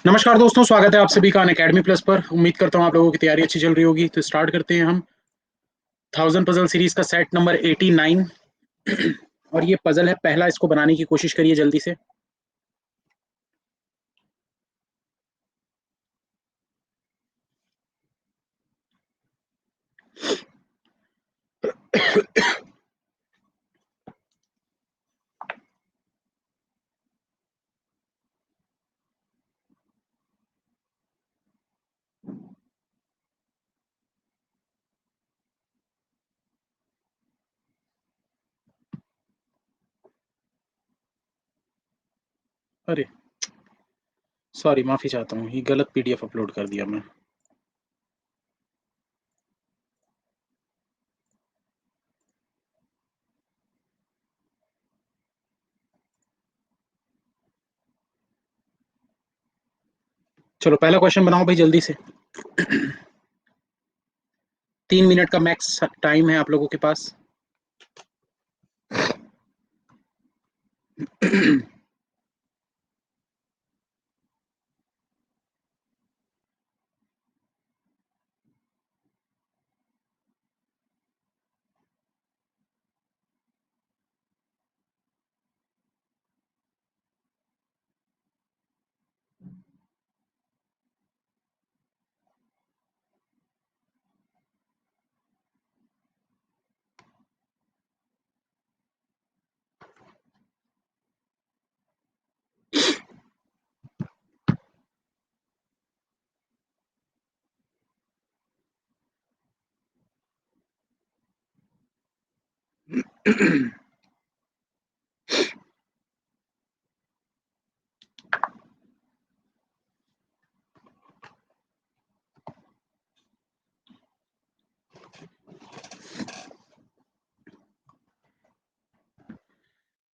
नमस्कार दोस्तों, स्वागत है आप सभी का अनअकैडमी प्लस पर। उम्मीद करता हूँ आप लोगों की तैयारी अच्छी चल रही होगी। तो स्टार्ट करते हैं हम 1000 पजल सीरीज का सेट नंबर 89। और ये पजल है पहला, इसको बनाने की कोशिश करिए जल्दी से। अरे सॉरी, माफी चाहता हूँ, ये गलत पीडीएफ अपलोड कर दिया मैं। चलो पहला क्वेश्चन बनाओ भाई जल्दी से। 3 मिनट का मैक्स टाइम है आप लोगों के पास।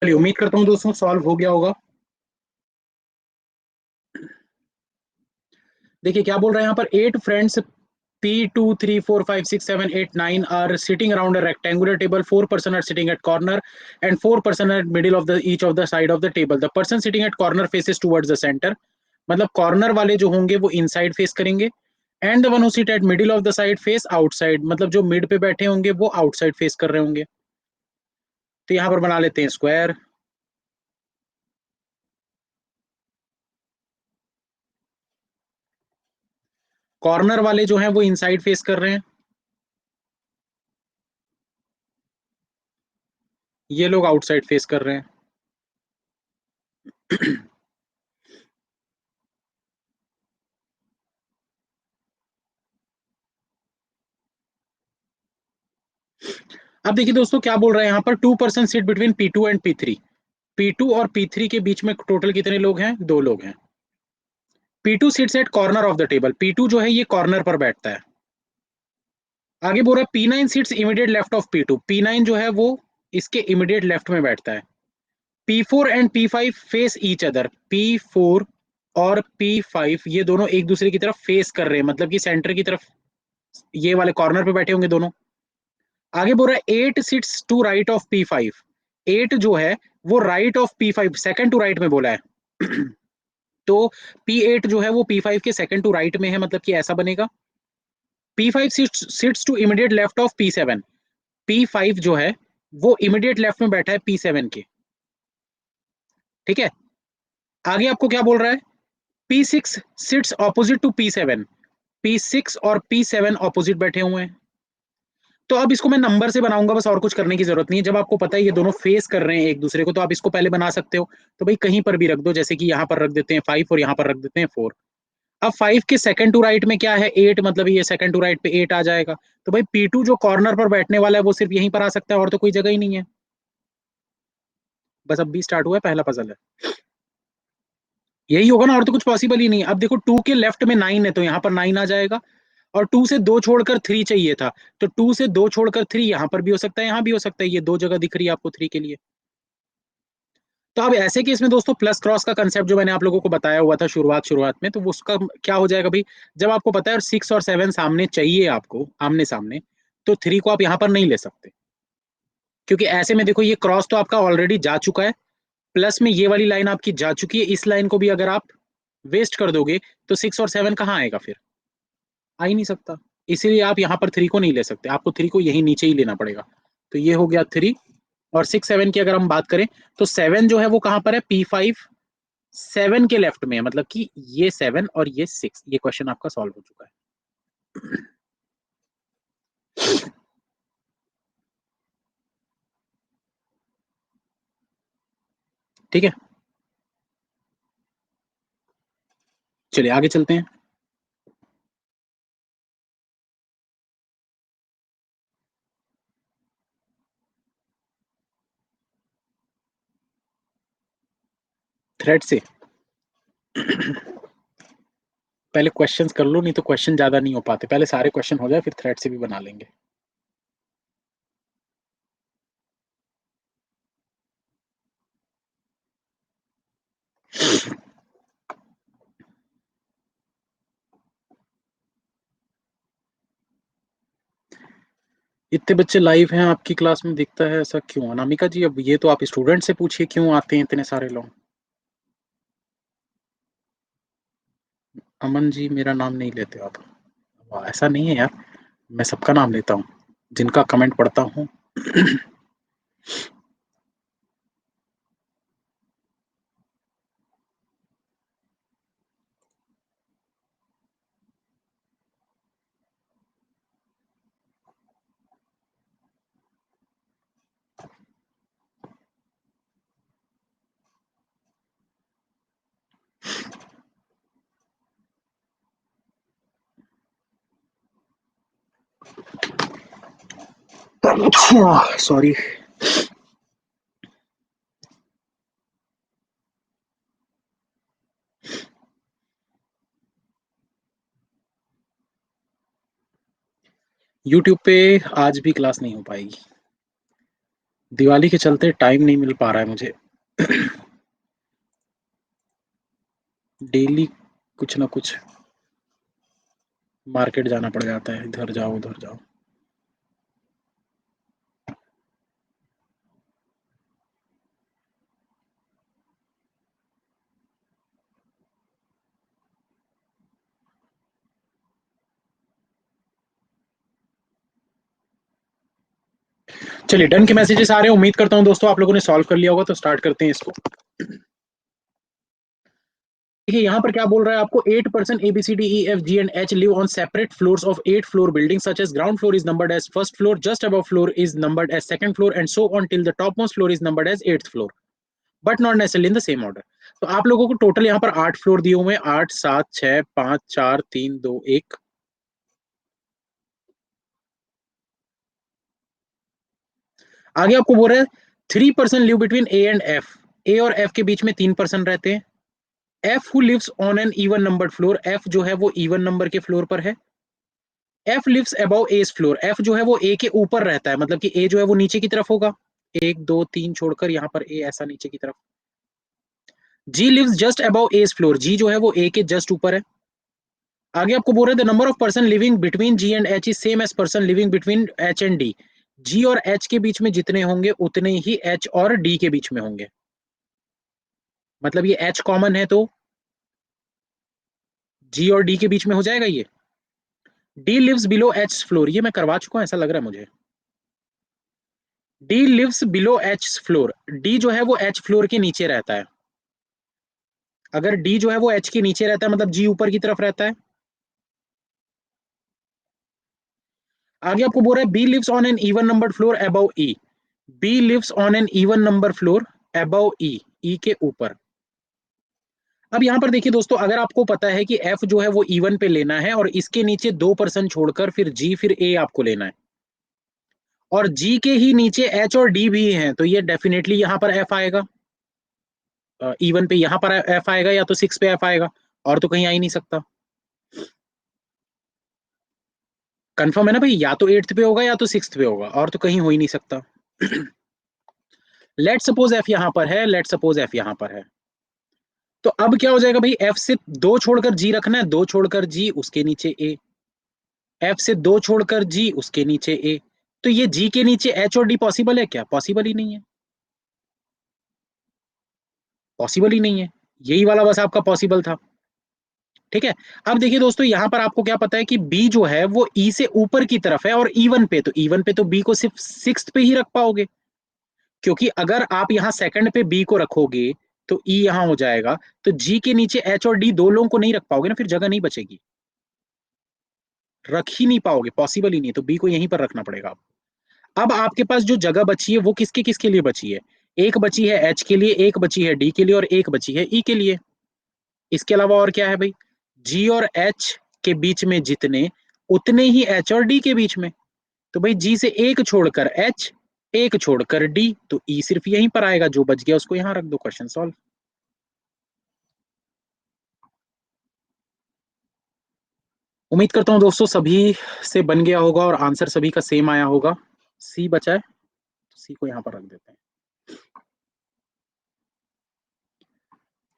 चलिए, उम्मीद करता हूँ दोस्तों सॉल्व हो गया होगा। देखिए क्या बोल रहे हैं यहाँ पर, 8 friends P2 3 4 5 6 7 8 9 are sitting around a rectangular table. 4 person are sitting at corner and 4 person at middle of the each of the side of the table. The person sitting at corner faces towards the center. मतलब corner वाले जो होंगे वो inside face करेंगे, and the one who sit at middle of the side face outside, मतलब जो mid पे बैठे होंगे वो आउटसाइड फेस कर रहे होंगे। तो यहाँ पर बना लेते हैं स्क्वायर। कॉर्नर वाले जो हैं वो इनसाइड फेस कर रहे हैं, ये लोग आउटसाइड फेस कर रहे हैं। अब देखिए दोस्तों क्या बोल रहे हैं यहाँ पर, 2 person sit between P2 and P3। P2 और P3 के बीच में टोटल कितने लोग हैं? 2 लोग हैं। P2 seats eight corner of the table. P2 जो है ये कॉर्नर पर बैठता है। आगे बोल रहा है P9 sits immediate left of P2। P9 जो है वो इसके इमीडिएट लेफ्ट में बैठता है। P4 and P5 face each other. P4 और P5 ये दोनों एक दूसरे की तरफ फेस कर रहे हैं, मतलब कि सेंटर की तरफ ये वाले कॉर्नर पे बैठे होंगे दोनों। आगे बोल रहा है 8 seats to right of P5। 8 जो है वो right of P5, second to right में बोला है। तो P8 जो है वो P5 के सेकंड टू राइट में है, मतलब कि ऐसा बनेगा। P5 sits to immediate left of P7। P5 जो है वो इमीडिएट लेफ्ट में बैठा है P7 के। ठीक है, आगे आपको क्या बोल रहा है, P6 seats opposite to P7। P6 और P7 ऑपोजिट बैठे हुए हैं। तो अब इसको मैं नंबर से बनाऊंगा बस, और कुछ करने की जरूरत नहीं है। जब आपको पता है ये दोनों फेस कर रहे हैं एक दूसरे को, तो आप इसको पहले बना सकते हो। तो भाई कहीं पर भी रख दो, जैसे कि यहाँ पर रख देते हैं 5 और यहाँ पर रख देते हैं 4। अब 5 के सेकंड टू राइट में क्या है? 8, मतलब ये सेकंड टू राइट पे 8 आ जाएगा। तो भाई P2 जो कॉर्नर पर बैठने वाला है वो सिर्फ यहीं पर आ सकता है, और तो कोई जगह ही नहीं है। बस अब भी स्टार्ट हुआ है, पहला पजल है, यही होगा ना, और तो कुछ पॉसिबल ही नहीं है। अब देखो 2 के लेफ्ट में 9 है, तो यहाँ पर 9 आ जाएगा। और 2 से 2 छोड़कर 3 चाहिए था, तो 2 से 2 छोड़कर 3 यहाँ पर भी हो सकता है, यहाँ भी हो सकता है। ये दो जगह दिख रही है आपको 3 के लिए। तो अब ऐसे केस में दोस्तों प्लस क्रॉस का कंसेप्ट जो मैंने आप लोगों को बताया हुआ था शुरुआत में, तो उसका क्या हो जाएगा भाई, जब आपको पता है 6 और 7 सामने चाहिए आपको आमने सामने, तो 3 को आप यहाँ पर नहीं ले सकते, क्योंकि ऐसे में देखो ये क्रॉस तो आपका ऑलरेडी जा चुका है। प्लस में ये वाली लाइन आपकी जा चुकी है, इस लाइन को भी अगर आप वेस्ट कर दोगे तो 6 और 7 कहाँ आएगा, फिर आ ही नहीं सकता। इसीलिए आप यहाँ पर 3 को नहीं ले सकते, आपको 3 को यही नीचे ही लेना पड़ेगा। तो ये हो गया 3। और 6 7 की अगर हम बात करें तो 7 जो है वो कहां पर है, P5 7 के लेफ्ट में है, मतलब कि ये 7 और ये 6। ये क्वेश्चन आपका सॉल्व हो चुका है। ठीक है, चलिए आगे चलते हैं। थ्रेड से पहले क्वेश्चंस कर लो, नहीं तो क्वेश्चन ज्यादा नहीं हो पाते, पहले सारे क्वेश्चन हो जाए फिर थ्रेड से भी बना लेंगे। इतने बच्चे लाइव हैं आपकी क्लास में, दिखता है ऐसा क्यों? अनामिका जी, अब ये तो आप स्टूडेंट से पूछिए क्यों आते हैं इतने सारे लोग। अमन जी, मेरा नाम नहीं लेते आप? वाह, ऐसा नहीं है यार, मैं सबका नाम लेता हूँ, जिनका कमेंट पढ़ता हूँ। सॉरी। यूट्यूब पे आज भी क्लास नहीं हो पाएगी, दिवाली के चलते टाइम नहीं मिल पा रहा है मुझे। डेली कुछ ना कुछ मार्केट जाना पड़ जाता है, इधर जाओ उधर जाओ। चलिए, डन के मैसेजेस आ रहे हैं, उम्मीद करता हूँ दोस्तों आप लोगों ने सॉल्व कर लिया होगा, तो स्टार्ट करते हैं इसको। देखिए यहाँ पर क्या बोल रहा है आपको, 8% ABCDEFG and H live on separate floors of 8 floor building such as ground floor is numbered as first floor, just above floor is numbered as second floor and so on till the topmost floor is numbered as 8th floor, but not necessarily in the same order. तो आप लोगों को total यहाँ पर 8 floor दिए हुए हैं, 8 7 6 5 4 3 2 1। आगे आपको बोल रहा है 3% live between A and F, A और एफ के बीच में 3% रहते हैं। F who lives on an even numbered floor, F जो है वो इवन नंबर के फ्लोर पर है। F lives above A floor, F जो है वो ए के ऊपर रहता है, मतलब कि ए जो है वो नीचे की तरफ होगा, 1 2 3 छोड़कर यहाँ पर ए ऐसा नीचे की तरफ। जी lives just above A floor, जी जो है वो ए के जस्ट ऊपर है। आगे आपको बोल रहे थे number of person living between G and H is same as person living between H and D, G और एच के बीच में जितने होंगे उतने ही एच और डी के बीच में होंगे, मतलब ये एच कॉमन है तो जी और डी के बीच में हो जाएगा ये। D lives below H floor, ये मैं करवा चुका हूं ऐसा लग रहा है मुझे। D lives below H floor, D जो है वो एच फ्लोर के नीचे रहता है। अगर डी जो है वो एच के नीचे रहता है मतलब जी ऊपर की तरफ रहता है। आगे आपको बोल रहा है B lives on an even number floor above E, B lives on an even number floor above E, E के ऊपर। अब यहां पर देखिए दोस्तों, अगर आपको पता है कि एफ जो है वो इवन पे लेना है और इसके नीचे 2% छोड़कर फिर जी फिर ए आपको लेना है, और जी के ही नीचे एच और डी भी हैं, तो ये डेफिनेटली यहां पर एफ आएगा। इवन पे यहां पर एफ आएगा या तो 6 पे एफ आएगा, और तो कहीं आ ही नहीं सकता। कंफर्म है ना भाई, या तो 8th पे होगा या तो 6th पे होगा, और तो कहीं हो ही नहीं सकता। लेट सपोज एफ यहां पर है, लेट सपोज एफ यहां पर है, तो अब क्या हो जाएगा भाई, एफ से 2 छोड़कर जी रखना है, 2 छोड़कर जी उसके नीचे ए, एफ से 2 छोड़कर जी उसके नीचे ए। तो ये जी के नीचे एच और डी पॉसिबल है क्या? पॉसिबल ही नहीं है। पॉसिबल ही नहीं है, यही वाला बस आपका पॉसिबल था। ठीक है, अब देखिए दोस्तों, यहां पर आपको क्या पता है कि बी जो है वो ई से ऊपर की तरफ है और E1 पे, तो E1 पे तो बी को सिर्फ सिक्स्थ पे ही रख पाओगे, क्योंकि अगर आप यहाँ सेकंड पे बी को रखोगे तो ई यहां हो जाएगा, तो जी के नीचे एच और डी दो लोगों को नहीं रख पाओगे ना, फिर जगह नहीं बचेगी, रख ही नहीं पाओगे, पॉसिबल ही नहीं, तो बी को यहीं पर रखना पड़ेगा। अब आपके पास जो जगह बची है वो किसके किसके लिए बची है, एक बची है एच के लिए, एक बची है डी के लिए और एक बची है ई के लिए। इसके अलावा और क्या है भाई, जी और एच के बीच में जितने, उतने ही एच और डी के बीच में, तो भाई जी से एक छोड़कर एच, एक छोड़कर डी, तो ई सिर्फ यहीं पर आएगा, जो बच गया उसको यहां रख दो, क्वेश्चन सॉल्व। उम्मीद करता हूं दोस्तों सभी से बन गया होगा और आंसर सभी का सेम आया होगा। सी बचा है, तो सी को यहां पर रख देते हैं।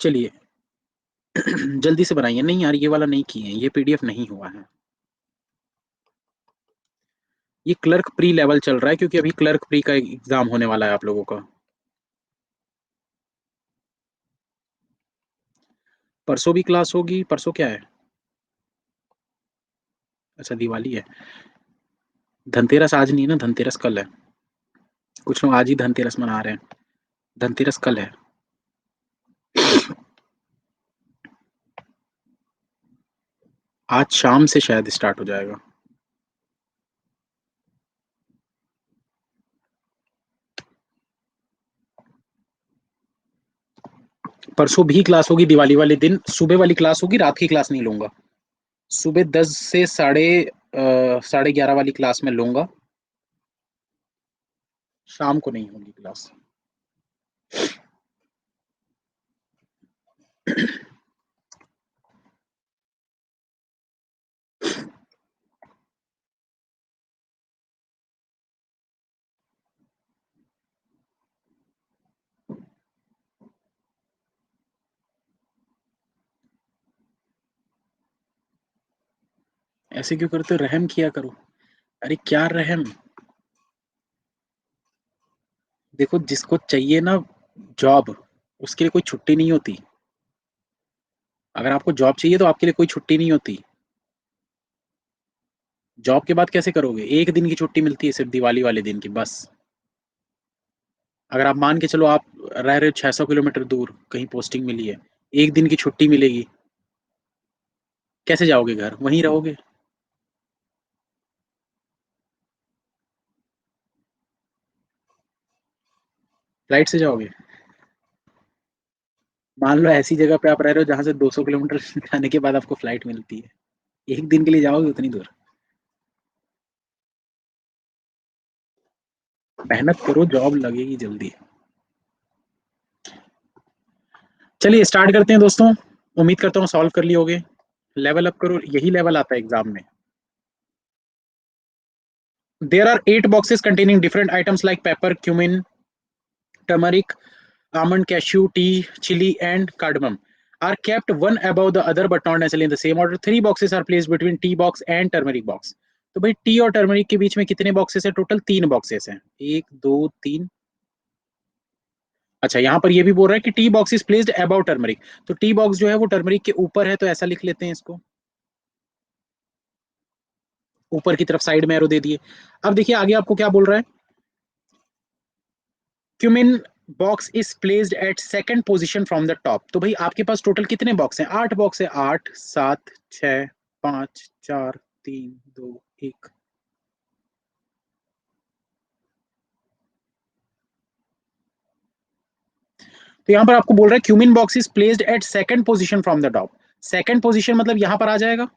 चलिए जल्दी से बनाइए, नहीं यार ये वाला नहीं किए हैं, ये पीडीएफ नहीं हुआ है, ये क्लर्क प्री लेवल चल रहा है, क्योंकि अभी क्लर्क प्री का एग्जाम होने वाला है आप लोगों का। परसों भी क्लास होगी, परसों क्या है, अच्छा दिवाली है, धनतेरस आज नहीं है ना, धनतेरस कल है, कुछ लोग आज ही धनतेरस मना रहे हैं, धनतेरस कल है। आज शाम से शायद स्टार्ट हो जाएगा। परसों भी क्लास होगी, दिवाली वाले दिन सुबह वाली क्लास होगी, रात की क्लास नहीं लूंगा, सुबह 10 से साढ़े 11 वाली क्लास में लूंगा, शाम को नहीं होगी क्लास। ऐसे क्यों करते हो, रहम किया करो। अरे क्या रहम, देखो जिसको चाहिए ना जॉब, उसके लिए कोई छुट्टी नहीं होती, अगर आपको जॉब चाहिए तो आपके लिए कोई छुट्टी नहीं होती। जॉब के बाद कैसे करोगे, एक दिन की छुट्टी मिलती है सिर्फ दिवाली वाले दिन की बस। अगर आप मान के चलो आप रह रहे हो 600 किलोमीटर दूर, कहीं पोस्टिंग मिली है, एक दिन की छुट्टी मिलेगी, कैसे जाओगे घर, वहीं रहोगे। फ्लाइट से जाओगे, मान लो ऐसी जगह पे आप रह रहे हो जहां से 200 किलोमीटर जाने के बाद आपको फ्लाइट मिलती है, एक दिन के लिए जाओगे उतनी दूर, मेहनत करो, जॉब लगेगी जल्दी। चलिए स्टार्ट करते हैं दोस्तों, उम्मीद करता हूँ सॉल्व कर लिए होगे, लेवल अप करो, यही लेवल आता है एग्जाम में। There are 8 boxes containing different items like pepper, cumin, turmeric, almond, cashew, tea, chili, and cardamom. Are kept one above the other but not necessarily in the same order. 3 boxes are placed between tea box and turmeric box. तो भाई T और turmeric के बीच में कितने boxes है, total 3 boxes हैं, 1 2 3। अच्छा यहाँ पर ये भी बोल रहा है कि tea box is placed above turmeric, तो टी बॉक्स जो है वो टर्मरिक के ऊपर है, तो ऐसा लिख लेते हैं इसको, ऊपर की तरफ साइड में एरो दे दिए। अब देखिए आगे आपको क्या बोल रहा है, cumin box is placed at second position from the top, तो भाई आपके पास टोटल कितने बॉक्स हैं, 8 बॉक्स है, 8 7 6 5 4 3 2 1। तो यहां पर आपको बोल रहा है cumin box is placed at second position from the top, second position मतलब यहां पर आ जाएगा,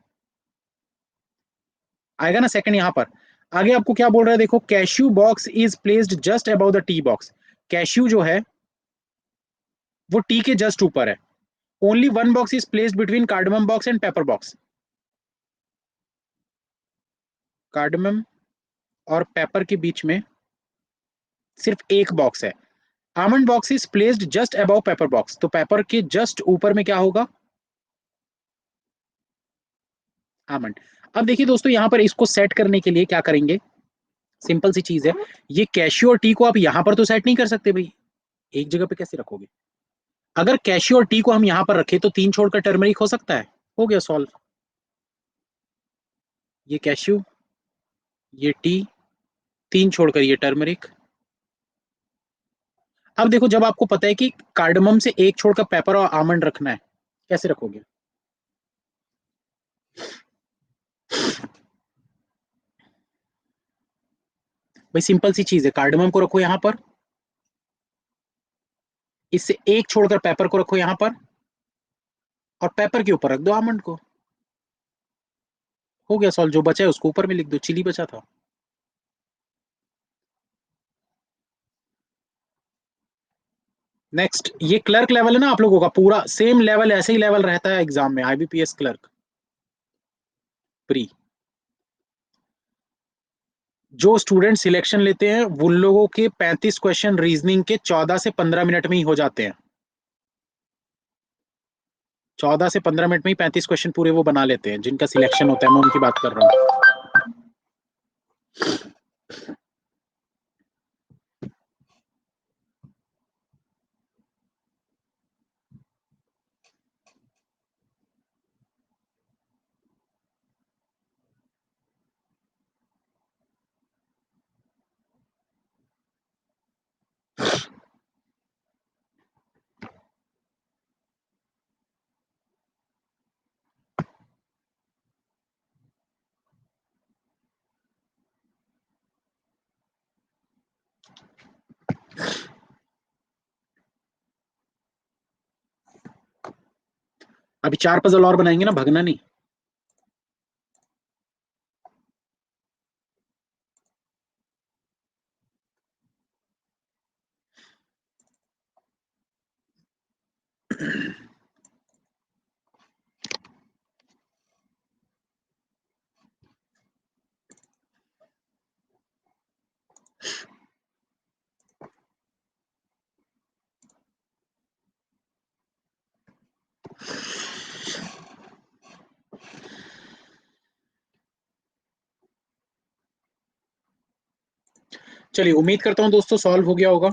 आएगा ना सेकंड यहां पर। आगे आपको क्या बोल रहा है, देखो cashew box is placed just about the T box, cashew जो है वो टी के जस्ट ऊपर है। Only one box is placed between cardamom box and paper box, cardamom और पेपर के बीच में सिर्फ एक बॉक्स है। Almond box is placed just above paper box, तो पेपर के जस्ट ऊपर में क्या होगा, आमंड। अब देखिए दोस्तों यहां पर इसको सेट करने के लिए क्या करेंगे, सिंपल सी चीज है, ये कैशियो और टी को आप यहां पर तो सेट नहीं कर सकते भाई, एक जगह पे कैसे रखोगे, अगर कैश्यू और टी को हम यहां पर रखें तो 3 छोड़कर टर्मरिक हो सकता है। हो गया सॉल्व। ये कैश्यू, ये टी, 3 छोड़कर ये टर्मरिक। अब देखो, जब आपको पता है कि कार्डमम से 1 छोड़कर पेपर और आमंड रखना है, कैसे रखोगे? भाई सिंपल सी चीज है, कार्डमम को रखो यहां पर, इससे 1 छोड़कर पेपर को रखो यहां पर, और पेपर के ऊपर रख दो आमंड को। हो गया सॉल्व। जो बचा है उसको ऊपर में लिख दो, चिली बचा था। नेक्स्ट, ये क्लर्क लेवल है ना आप लोगों का, पूरा सेम लेवल, ऐसे ही लेवल रहता है एग्जाम में, आईबीपीएस क्लर्क प्री। जो स्टूडेंट सिलेक्शन लेते हैं उन लोगों के 35 क्वेश्चन रीजनिंग के 14 से 15 मिनट में ही हो जाते हैं। 14 से 15 मिनट में ही 35 क्वेश्चन पूरे वो बना लेते हैं, जिनका सिलेक्शन होता है, मैं उनकी बात कर रहा हूँ। अभी 4 पजल और बनाएंगे ना, भगना नहीं। चलिए, उम्मीद करता हूँ दोस्तों सॉल्व हो गया होगा।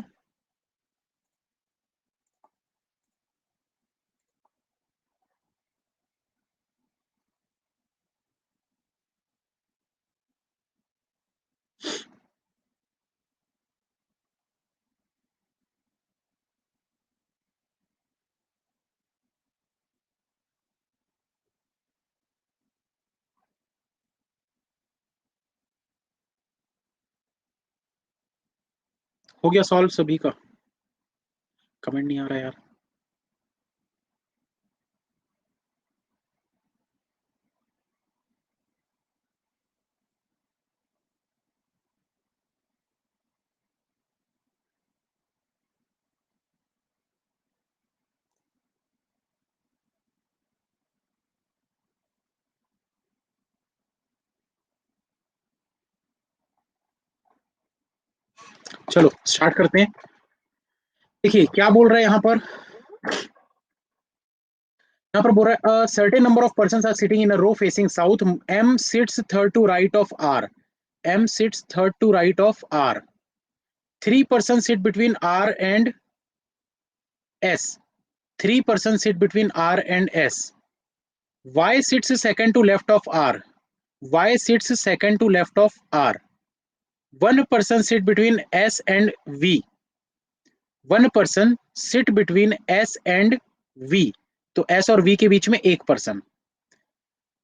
हो गया सॉल्व सभी का? कमेंट नहीं आ रहा यार। चलो स्टार्ट करते हैं। देखिए क्या बोल रहा है यहाँ पर। यहाँ पर बोल रहा है certain number of person are sitting in a row facing south, M sits third to right of R, M sits third to right of R, 3 person sit between R and S, 3 person sit between R and S, Y sits second to left of R, Y sits second to left of R, 1 person sit between S and V, 1 person sit between S and V, तो S और V के बीच में 1 person,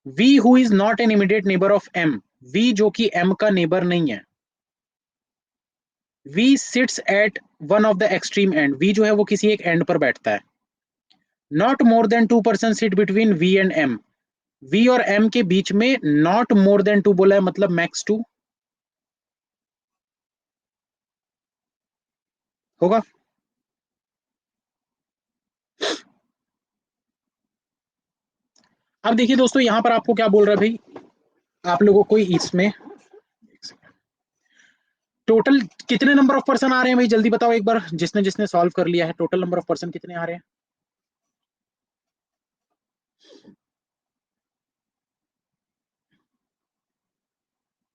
V who is not an immediate neighbor of M, V जो कि M का neighbour नहीं है, V sits at one of the extreme end, V जो है वो किसी एक एंड पर बैठता है, not more than 2 person sit between V and M, V और M के बीच में नॉट मोर देन 2 बोला है, मतलब मैक्स 2 होगा। अब देखिए दोस्तों, यहां पर आपको क्या बोल रहा है भाई, आप लोगों को इसमें टोटल कितने नंबर ऑफ पर्सन आ रहे हैं भाई, जल्दी बताओ एक बार, जिसने जिसने सॉल्व कर लिया है, टोटल नंबर ऑफ पर्सन कितने आ रहे हैं?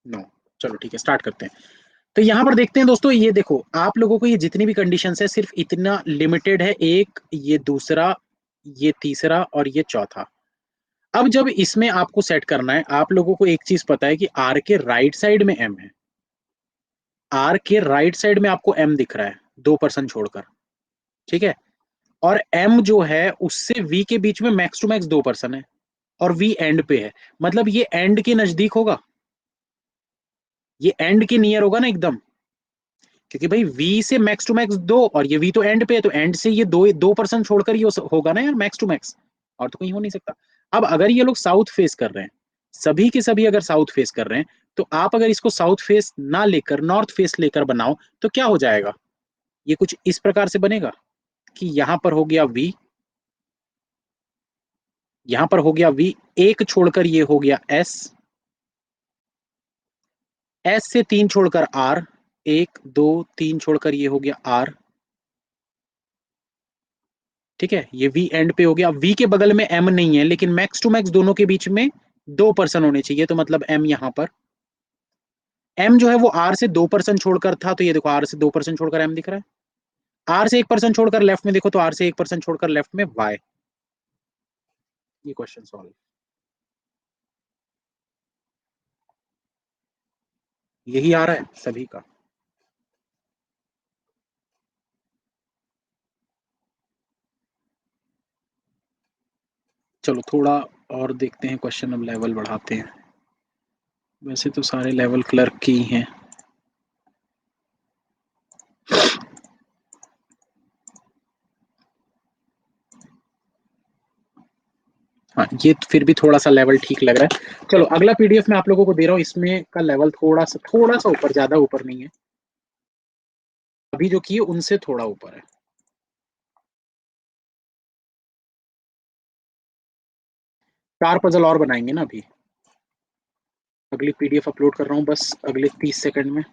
नो। चलो ठीक है, स्टार्ट करते हैं। तो यहां पर देखते हैं दोस्तों, ये देखो आप लोगों को ये जितनी भी कंडीशंस है सिर्फ इतना लिमिटेड है, एक ये दूसरा ये तीसरा और ये चौथा। अब जब इसमें आपको सेट करना है, आप लोगों को एक चीज पता है कि आर के राइट साइड में एम है, आर के राइट साइड में आपको एम दिख रहा है 2% छोड़कर, ठीक है। और एम जो है उससे वी के बीच में मैक्स टू मैक्स 2% है, और वी एंड पे है, मतलब ये एंड के नजदीक होगा, ये एंड के नियर होगा ना एकदम, क्योंकि भाई वी से मैक्स टू मैक्स 2 और ये वी तो एंड पे है, तो एंड से ये 2% छोड़कर ये होगा ना यार मैक्स टू मैक्स, और तो कहीं हो नहीं सकता। अब अगर ये लोग साउथ फेस कर रहे हैं, सभी के सभी अगर साउथ फेस कर रहे हैं, तो आप अगर इसको साउथ फेस ना लेकर नॉर्थ फेस लेकर बनाओ तो क्या हो जाएगा, ये कुछ इस प्रकार से बनेगा कि यहां पर हो गया वी, यहां पर हो गया वी, एक छोड़कर ये हो गया एस, एस से 3 छोड़कर आर, 1 2 3 छोड़कर ये हो गया आर, ठीक है। ये वी एंड पे हो गया, वी के बगल में एम नहीं है, लेकिन मैक्स टू मैक्स दोनों के बीच में 2% होने चाहिए, तो मतलब एम यहां पर, एम जो है वो आर से 2% छोड़कर था, तो ये देखो आर से 2% छोड़कर एम दिख रहा है, आर से 1% छोड़कर लेफ्ट में देखो तो आर से 1% छोड़कर लेफ्ट में वाई। ये क्वेश्चन सॉल्व, यही आ रहा है सभी का। चलो थोड़ा और देखते हैं क्वेश्चन, अब लेवल बढ़ाते हैं, वैसे तो सारे लेवल क्लर्क की ही हैं। हाँ ये फिर भी थोड़ा सा लेवल ठीक लग रहा है। चलो अगला पीडीएफ मैं आप लोगों को दे रहा हूँ, इसमें का लेवल थोड़ा सा ऊपर, ज्यादा ऊपर नहीं है, अभी जो किए उनसे थोड़ा ऊपर है। 4 पजल और बनाएंगे ना अभी, अगली पीडीएफ अपलोड कर रहा हूँ बस अगले 30 सेकंड में।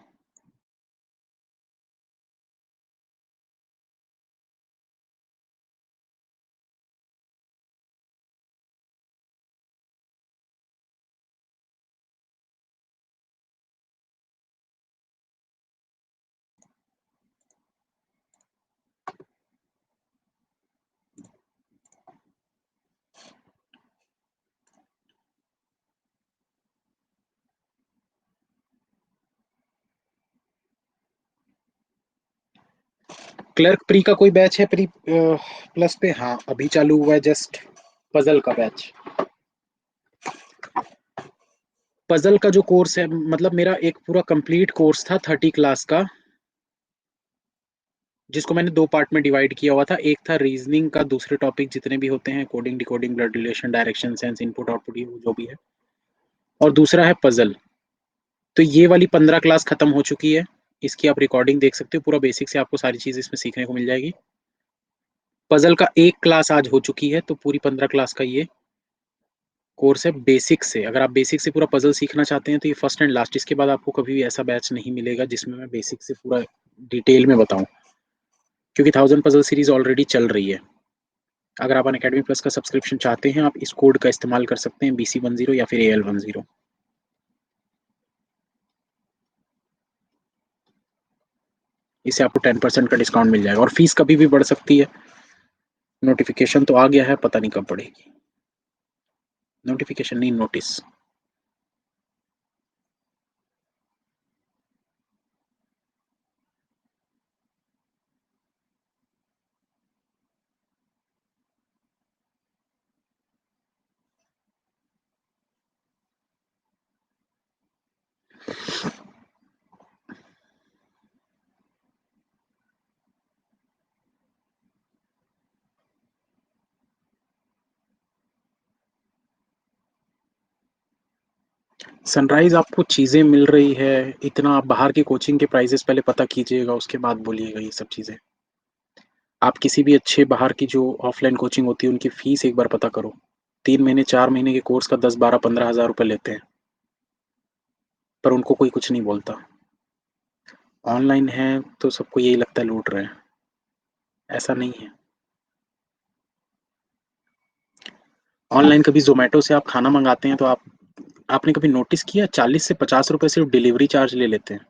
क्लर्क प्री का कोई बैच है प्री प्लस पे? हाँ अभी चालू हुआ है जस्ट, पजल का बैच। पजल का जो कोर्स है, मतलब मेरा एक पूरा कंप्लीट कोर्स था 30 क्लास का, जिसको मैंने 2 पार्ट में डिवाइड किया हुआ था। एक था रीजनिंग का, दूसरे टॉपिक जितने भी होते हैं coding decoding blood relation direction sense input output जो भी है, और दूसरा है पजल। तो ये वाली 15 क्लास खत्म हो चुकी है, इसकी आप रिकॉर्डिंग देख सकते हो, पूरा बेसिक से आपको सारी चीज इसमें सीखने को मिल जाएगी। पजल का एक क्लास आज हो चुकी है, तो पूरी 15 क्लास का ये कोर्स है बेसिक से। अगर आप बेसिक से पूरा पजल सीखना चाहते हैं तो ये फर्स्ट एंड लास्ट, इसके बाद आपको कभी भी ऐसा बैच नहीं मिलेगा जिसमें मैं बेसिक से पूरा डिटेल में बताऊं, क्योंकि 1000 पजल सीरीज ऑलरेडी चल रही है। अगर आप अनअकैडमी प्लस का सब्सक्रिप्शन चाहते हैं, आप इस कोड का इस्तेमाल कर सकते हैं, BC10 या फिर AL10। इससे आपको 10% का डिस्काउंट मिल जाएगा, और फीस कभी भी बढ़ सकती है। नोटिफिकेशन तो आ गया है, पता नहीं कब बढ़ेगी, नोटिफिकेशन नहीं नोटिस। सनराइज आपको चीजें मिल रही है इतना, आप बाहर की कोचिंग के प्राइसेस पहले पता कीजिएगा, उसके बाद बोलिएगा ये सब चीजें। आप किसी भी अच्छे बाहर की जो ऑफलाइन कोचिंग होती है उनकी फीस एक बार पता करो, 3 महीने 4 महीने के कोर्स का 10 12 15 हज़ार रुपये लेते हैं, पर उनको कोई कुछ नहीं बोलता। ऑनलाइन है तो सबको यही लगता है लूट रहे हैं, ऐसा नहीं है। ऑनलाइन कभी जोमेटो से आप खाना मंगाते हैं तो आपने कभी नोटिस किया 40 से 50 रुपए सिर्फ डिलीवरी चार्ज ले लेते हैं।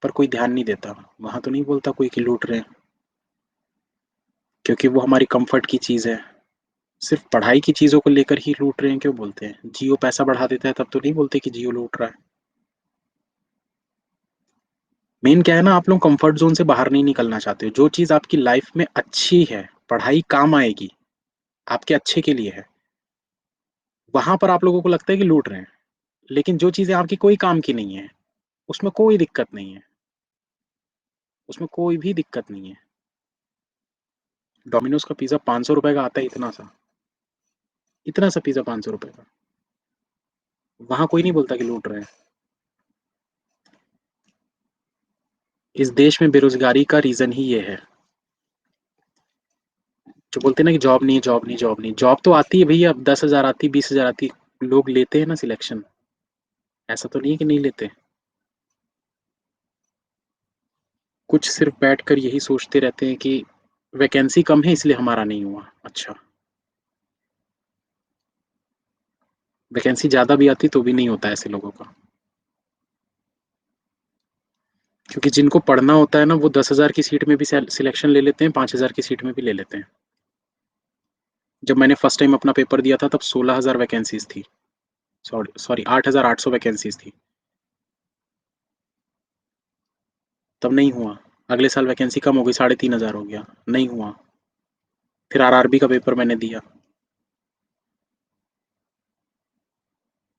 पर कोई ध्यान नहीं देता। वहां तो नहीं बोलता कोई कि लूट रहे हैं, क्योंकि वो हमारी कंफर्ट की चीज है। सिर्फ पढ़ाई की चीजों को लेकर ही लूट रहे हैं क्यों बोलते हैं? जियो पैसा बढ़ा देता है तब तो नहीं बोलते कि जियो लूट रहा है। मेन क्या है ना, आप लोग कंफर्ट जोन से बाहर नहीं निकलना चाहते हो। जो चीज आपकी लाइफ में अच्छी है, पढ़ाई काम आएगी, आपके अच्छे के लिए है, वहां पर आप लोगों को लगता है कि लूट रहे हैं। लेकिन जो चीजें आपकी कोई काम की नहीं है, उसमें कोई दिक्कत नहीं है, उसमें कोई भी दिक्कत नहीं है। डोमिनोज का पिज्जा 500 रुपए का आता है, इतना सा पिज्जा 500 रुपए का। वहां कोई नहीं बोलता कि लूट रहे हैं। इस देश में बेरोजगारी का रीजन ही ये है। जो बोलते हैं ना कि जॉब नहीं है, जॉब नहीं, जॉब नहीं, जॉब तो आती है भैया। 10,000 आती, 20,000 आती, लोग लेते हैं ना सिलेक्शन। ऐसा तो नहीं है कि नहीं लेते। कुछ सिर्फ बैठकर यही सोचते रहते हैं कि वैकेंसी कम है इसलिए हमारा नहीं हुआ। अच्छा, वैकेंसी ज्यादा भी आती तो भी नहीं होता ऐसे लोगों का। क्योंकि जिनको पढ़ना होता है ना, वो 10,000 की सीट में भी सिलेक्शन ले लेते हैं, 5,000 की सीट में भी ले लेते हैं। जब मैंने फर्स्ट टाइम अपना पेपर दिया था तब 16,000 वैकेंसीज थी। सॉरी सॉरी, 8,800 वैकेंसीज थी। तब नहीं हुआ। अगले साल वैकेंसी कम हो गई, 3,500 हो गया, नहीं हुआ। फिर आरआरबी का पेपर मैंने दिया।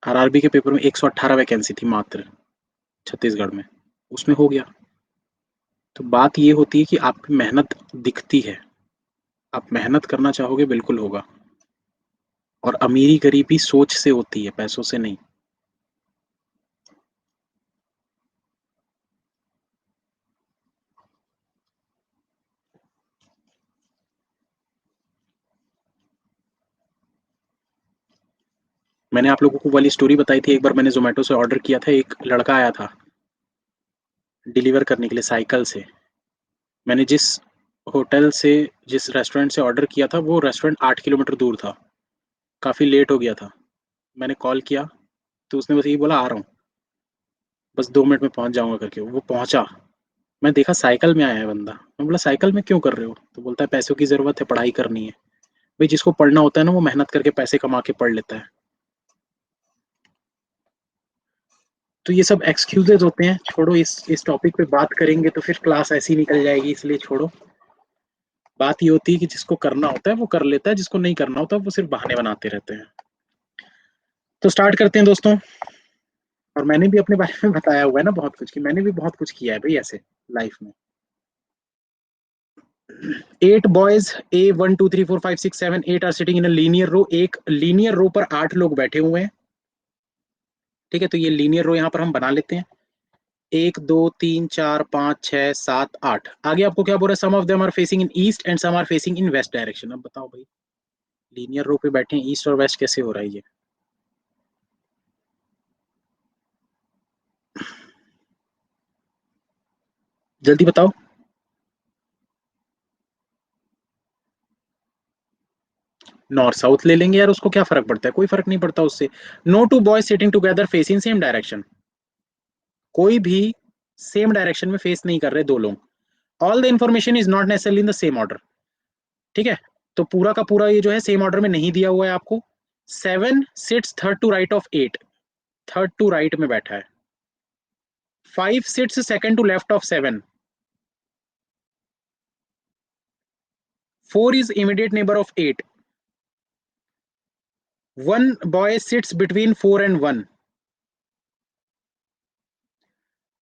आरआरबी के पेपर में 118 वैकेंसी थी मात्र, छत्तीसगढ़ में। उसमें हो गया। तो बात ये होती है कि आपकी मेहनत दिखती है। आप मेहनत करना चाहोगे, बिल्कुल होगा। और अमीरी गरीबी सोच से होती है, पैसों से नहीं। मैंने आप लोगों को वाली स्टोरी बताई थी, एक बार मैंने जोमेटो से ऑर्डर किया था, एक लड़का आया था डिलीवर करने के लिए साइकिल से। मैंने होटल से जिस रेस्टोरेंट से ऑर्डर किया था, वो रेस्टोरेंट 8 किलोमीटर दूर था। काफ़ी लेट हो गया था। मैंने कॉल किया तो उसने बस यही बोला, आ रहा हूँ, बस 2 मिनट में पहुंच जाऊंगा करके। वो पहुंचा। मैं देखा साइकिल में आया है बंदा। मैं बोला साइकिल में क्यों कर रहे हो? तो बोलता है पैसों की ज़रूरत है, पढ़ाई करनी है। भाई, जिसको पढ़ना होता है ना, वो मेहनत करके पैसे कमा के पढ़ लेता है। तो ये सब एक्सक्यूजेज होते हैं, छोड़ो। इस टॉपिक पे बात करेंगे तो फिर क्लास ऐसी निकल जाएगी, इसलिए छोड़ो। बात ये होती है कि जिसको करना होता है वो कर लेता है, जिसको नहीं करना होता वो सिर्फ बहाने बनाते रहते हैं। तो स्टार्ट करते हैं दोस्तों। और मैंने भी अपने बारे में बताया हुआ है ना बहुत कुछ, कि मैंने भी बहुत कुछ किया है भाई ऐसे लाइफ में। 8 boys, A 1 2 3 4 5 6 7 8 are sitting in a linear row. एक लीनियर रो पर 8 लोग बैठे हुए हैं। ठीक है, तो ये लीनियर रो यहाँ पर हम बना लेते हैं। 1 2 3 4 5 6 7 8। आगे आपको क्या बोल रहा है? Some of them are facing in east and some are facing in west direction. अब बताओ भाई, लीनियर रो पे बैठे हैं, ईस्ट और वेस्ट कैसे हो रहा है ये? जल्दी बताओ। नॉर्थ साउथ ले लेंगे यार, उसको क्या फर्क पड़ता है? कोई फर्क नहीं पड़ता उससे। No two boys sitting together face in same direction. कोई भी सेम डायरेक्शन में फेस नहीं कर रहे दो लोग। All the information is not necessarily in the same order. ठीक है, तो पूरा का पूरा ये जो है सेम ऑर्डर में नहीं दिया हुआ है आपको। 7 sits third to right of 8। Third to right में बैठा है। 5 sits second to left of 7। 4 is immediate neighbor of 8. One boy sits between 4 and 1.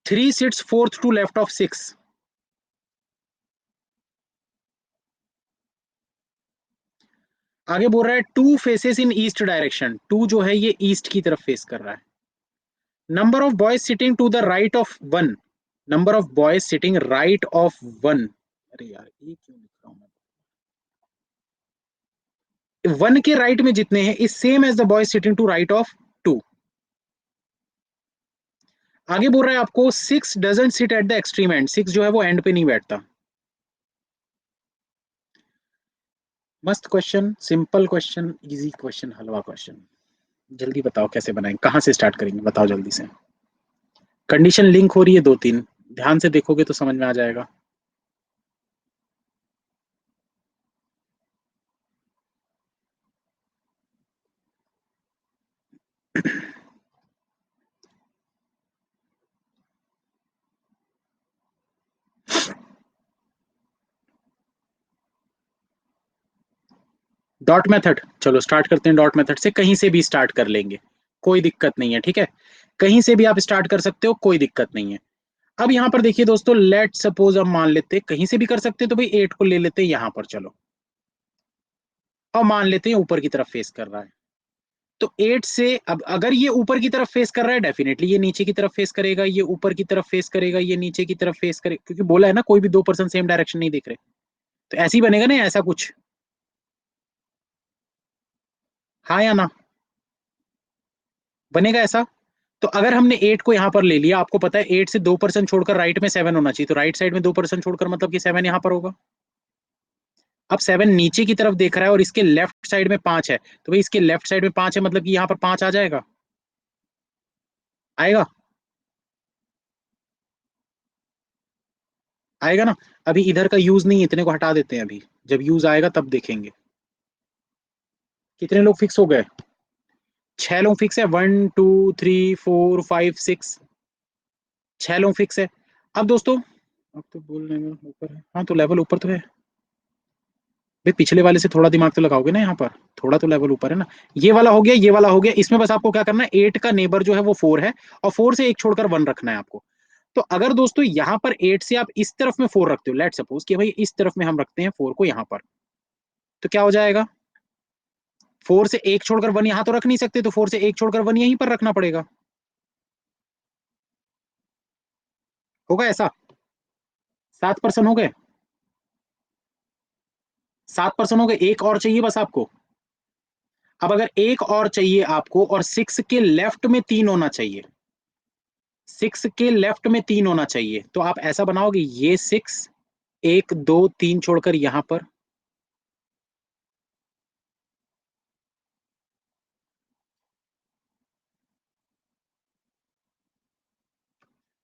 3 sits fourth to left of 6. आगे बोल रहा है 2 फेसेस इन ईस्ट डायरेक्शन। 2 जो है ये ईस्ट की तरफ फेस कर रहा है। Number of boys sitting to the right of 1। Number of boys sitting right of 1। अरे यार, ये क्यों लिख रहा हूं मैं? 1 के राइट में जितने हैं is same as the boys sitting to right of 2। आगे बोल रहा है आपको 6 doesn't sit at the extreme end. 6 जो है वो एंड पे नहीं बैठता। मस्त question, simple question, easy question, हलवा क्वेश्चन। जल्दी बताओ कैसे बनाएंगे, कहाँ से स्टार्ट करेंगे, बताओ जल्दी से। कंडीशन लिंक हो रही है 2 3। ध्यान से देखोगे तो समझ में आ जाएगा। डॉट मेथड, चलो स्टार्ट करते हैं। डॉट मेथड से कहीं से भी स्टार्ट कर लेंगे, कोई दिक्कत नहीं है, ठीक है। कहीं से भी आप स्टार्ट कर सकते हो, कोई दिक्कत नहीं है। अब यहाँ पर देखिए दोस्तों, लेट सपोज हम मान लेते हैं, कहीं से भी कर सकते हैं, तो भाई 8 को ले लेते हैं यहाँ पर, चलो। और मान लेते हैं ऊपर की तरफ फेस कर रहा है, तो 8 से अब अगर ये ऊपर की तरफ फेस कर रहा है, डेफिनेटली ये नीचे की तरफ फेस करेगा, ये ऊपर की तरफ फेस करेगा, ये नीचे की तरफ फेस करेगा, क्योंकि बोला है ना कोई भी 2% सेम डायरेक्शन नहीं दिख रहे, तो ऐसे ही बनेगा ना, ऐसा कुछ। हाँ या ना, बनेगा ऐसा। तो अगर हमने 8 को यहां पर ले लिया, आपको पता है 8 से 2% छोड़कर राइट में 7 होना चाहिए, तो राइट साइड में 2% छोड़कर मतलब कि 7 यहां पर होगा। अब 7 नीचे की तरफ देख रहा है और इसके लेफ्ट साइड में 5 है, तो भाई इसके लेफ्ट साइड में 5 है, मतलब कि यहाँ पर 5 आ जाएगा, आएगा, आएगा ना। अभी इधर का यूज नहीं है, इतने को हटा देते हैं, अभी जब यूज आएगा तब देखेंगे। कितने लोग फिक्स हो गए? 6 लोग फिक्स है, 1 2 3 4 5 6, 6 लोग फिक्स है। अब दोस्तों, अब तो बोलने में ऊपर है, हाँ तो लेवल ऊपर तो है भाई, पिछले वाले से थोड़ा दिमाग तो लगाओगे ना, यहाँ पर थोड़ा तो लेवल ऊपर है ना। ये वाला हो गया, ये वाला हो गया, इसमें बस आपको क्या करना है, 8 का नेबर जो है वो 4 है, और 4 से एक छोड़कर 1 रखना है आपको। तो अगर दोस्तों यहाँ पर 8 से आप इस तरफ में 4 रखते हो, लेट सपोज कि भाई इस तरफ में हम रखते हैं 4 को यहाँ पर, तो क्या हो जाएगा, 4 से एक छोड़कर 1 यहाँ तो रख नहीं सकते, तो 4 से एक छोड़कर 1 यहीं पर रखना पड़ेगा, होगा ऐसा। 7% हो गए, 7% हो गए, एक और चाहिए बस आपको। अब अगर एक और चाहिए आपको, और 6 के लेफ्ट में 3 होना चाहिए, 6 के लेफ्ट में 3 होना चाहिए, तो आप ऐसा बनाओगे, ये 6, 1 2 3 छोड़कर यहां पर,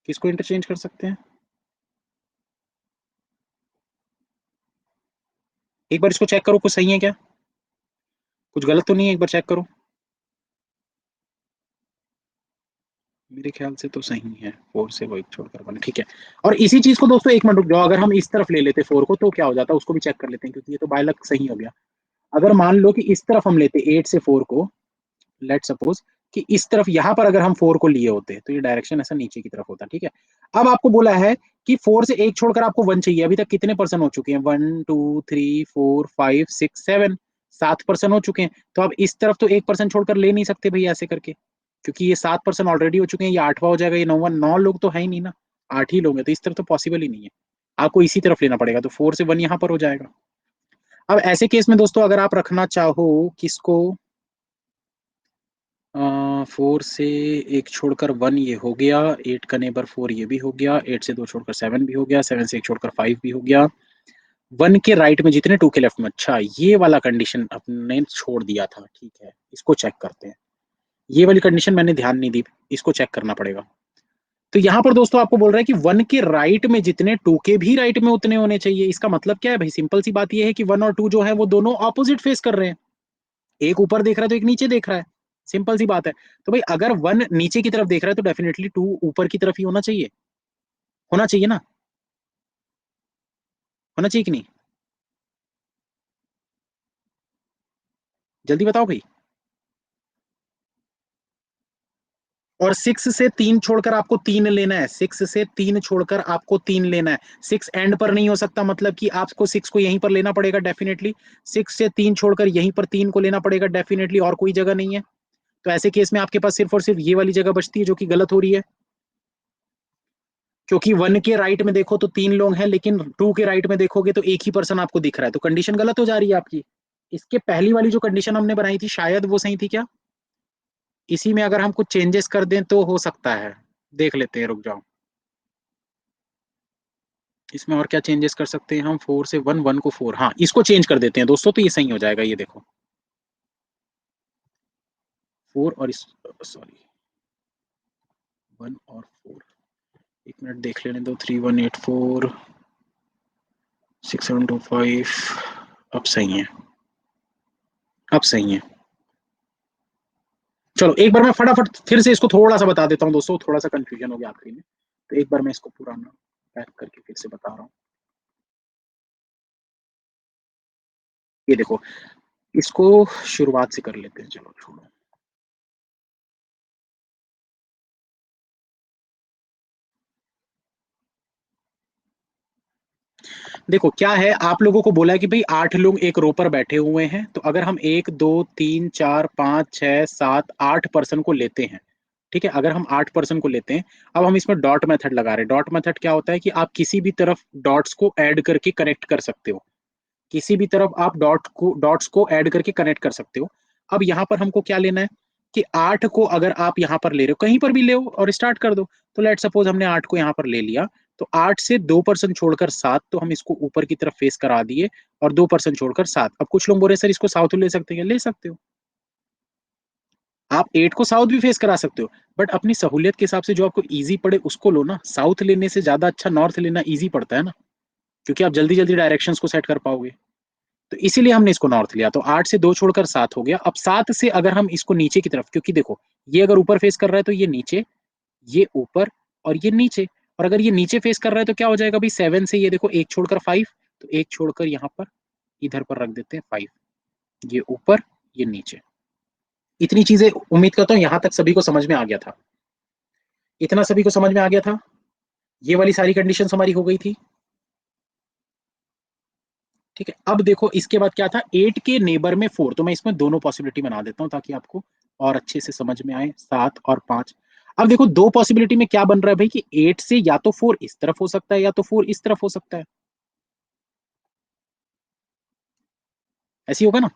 किसको इंटरचेंज कर सकते हैं? एक बार इसको चेक करो, कुछ सही है क्या, कुछ गलत तो नहीं है, एक बार चेक करो। मेरे ख्याल से तो सही है, 4 से वो एक छोड़कर 1, ठीक है। और इसी चीज को दोस्तों, एक मिनट रुक जाओ, अगर हम इस तरफ ले लेते 4 को, तो क्या हो जाता, उसको भी चेक कर लेते हैं, क्योंकि ये तो बाय लक सही हो गया। अगर मान लो कि इस तरफ हम लेते 8 से 4 को, लेट सपोज कि इस तरफ यहां पर अगर हम 4 को लिए होते, तो ये डायरेक्शन ऐसा नीचे की तरफ होता, ठीक है। अब आपको बोला है कि 4 से एक छोड़कर आपको 1 चाहिए, अभी तक कितने परसेंट हो चुके हैं, 1 2 3 4 5 6 7, 7% हो चुके हैं। तो अब इस तरफ तो 1% छोड़कर ले नहीं सकते भैया ऐसे करके, क्योंकि ये 7% ऑलरेडी हो चुके हैं, ये 8वां हो जाएगा, ये 9वां, 9 लोग तो है ही नहीं ना, 8 ही लोग हैं, तो इस तरफ तो पॉसिबल ही नहीं है, आपको इसी तरफ लेना पड़ेगा, तो 4 से 1 यहाँ पर हो जाएगा। अब ऐसे केस में दोस्तों, अगर आप रखना चाहो किसको, 4 से एक छोड़कर 1 ये हो गया, 8 का नेबर 4 ये भी हो गया, 8 से 2 छोड़कर 7 भी हो गया, 7 से एक छोड़कर 5 भी हो गया, 1 के राइट में जितने, 2 के लेफ्ट में, अच्छा ये वाला कंडीशन अपने छोड़ दिया था, ठीक है, इसको चेक करते हैं। ये वाली कंडीशन मैंने ध्यान नहीं दी, इसको चेक करना पड़ेगा। तो यहाँ पर दोस्तों आपको बोल रहा है कि 1 के राइट में जितने, 2 के भी राइट में उतने होने चाहिए। इसका मतलब क्या है भाई, सिंपल सी बात ये है कि 1 और 2 जो है वो दोनों ऑपोजिट फेस कर रहे हैं, एक ऊपर देख रहा है तो एक नीचे देख रहा है, सिंपल सी बात है। तो भाई अगर 1 नीचे की तरफ देख रहा है, तो डेफिनेटली 2 ऊपर की तरफ ही होना चाहिए, होना चाहिए ना, होना चाहिए कि नहीं, जल्दी बताओ भाई। और 6 से 3 छोड़कर आपको 3 लेना है, 6 से 3 छोड़कर आपको 3 लेना है, 6 एंड पर नहीं हो सकता, मतलब कि आपको 6 को यहीं पर लेना पड़ेगा डेफिनेटली, 6 से 3 छोड़कर यहीं पर 3 को लेना पड़ेगा डेफिनेटली, और कोई जगह नहीं है। तो ऐसे केस में आपके पास सिर्फ और सिर्फ ये वाली जगह बचती है, जो कि गलत हो रही है, क्योंकि 1 के राइट में देखो तो 3 लोग हैं, लेकिन 2 के राइट में देखोगे तो एक ही पर्सन आपको दिख रहा है, तो कंडीशन गलत हो जा रही है आपकी। इसके पहली वाली जो कंडीशन हमने बनाई थी, शायद वो सही थी क्या, इसी में अगर हम कुछ चेंजेस कर दें तो हो सकता है, देख लेते हैं, रुक जाओ। इसमें और क्या चेंजेस कर सकते हैं हम, 4 से 1, 1 को 4, हाँ इसको चेंज कर देते हैं दोस्तों, तो ये सही हो जाएगा, ये देखो 4 और इस, सॉरी 1 और 4, एक मिनट देख लेने दो। 3184 6725। अब सही है, अब सही है। चलो एक बार मैं फटाफट फिर से इसको थोड़ा सा बता देता हूँ दोस्तों, थोड़ा सा कंफ्यूजन हो गया आखिरी में, तो एक बार मैं इसको पूरा ना पैक करके फिर से बता रहा हूँ। ये देखो, इसको शुरुआत से कर लेते हैं, चलो छोड़ो। देखो क्या है, आप लोगों को बोला है कि भाई 8 लोग एक रो पर बैठे हुए हैं, तो अगर हम 1 2 3 4 5 6 7 8 पर्सन को लेते हैं, ठीक है, अगर हम 8 पर्सन को लेते हैं, अब हम इसमें डॉट मेथड लगा रहे हैं। डॉट मेथड क्या होता है कि आप किसी भी तरफ डॉट्स को ऐड करके कनेक्ट कर सकते हो, किसी भी तरफ आप डॉट्स को ऐड करके कनेक्ट कर सकते हो। अब यहाँ पर हमको क्या लेना है कि 8 को अगर आप यहाँ पर ले रहे हो, कहीं पर भी ले और स्टार्ट कर दो, तो लेट सपोज हमने 8 को यहाँ पर ले लिया, तो 8 से 2 पर्सन छोड़कर 7, तो हम इसको ऊपर की तरफ फेस करा दिए, और 2 पर्सन छोड़कर 7। अब कुछ लोग बोल रहे सर इसको साउथ ले सकते हैं, ले सकते हो, आप 8 को साउथ भी फेस करा सकते हो, बट अपनी सहूलियत के हिसाब से जो आपको इजी पड़े उसको लो ना। साउथ लेने से ज्यादा अच्छा नॉर्थ लेना इजी पड़ता है ना, क्योंकि आप जल्दी जल्दी डायरेक्शंस को सेट कर पाओगे। तो इसीलिए हमने इसको नॉर्थ लिया, तो 8 से 2 छोड़कर 7 हो गया। अब 7 से अगर हम इसको नीचे की तरफ, क्योंकि देखो ये अगर ऊपर फेस कर रहा है तो ये नीचे, ये ऊपर, और ये नीचे, और अगर ये नीचे फेस कर रहा है तो क्या हो जाएगा भाई, 7 से ये देखो एक छोड़कर 5, तो एक छोड़कर यहाँ पर इधर पर रख देते हैं 5, ये ऊपर, ये नीचे। इतनी चीजें उम्मीद करता हूँ यहां तक सभी को समझ में आ गया था। इतना सभी को समझ में आ गया था, ये वाली सारी कंडीशन हमारी हो गई थी। ठीक है, अब देखो इसके बाद क्या था, 8 के नेबर में 4, तो मैं इसमें दोनों पॉसिबिलिटी बना देता हूं ताकि आपको और अच्छे से समझ में आए, 7 और 5। अब देखो दो पॉसिबिलिटी में क्या बन रहा है भाई कि 8 से या तो 4 इस तरफ हो सकता है या तो 4 इस तरफ हो सकता है, ऐसी होगा ना,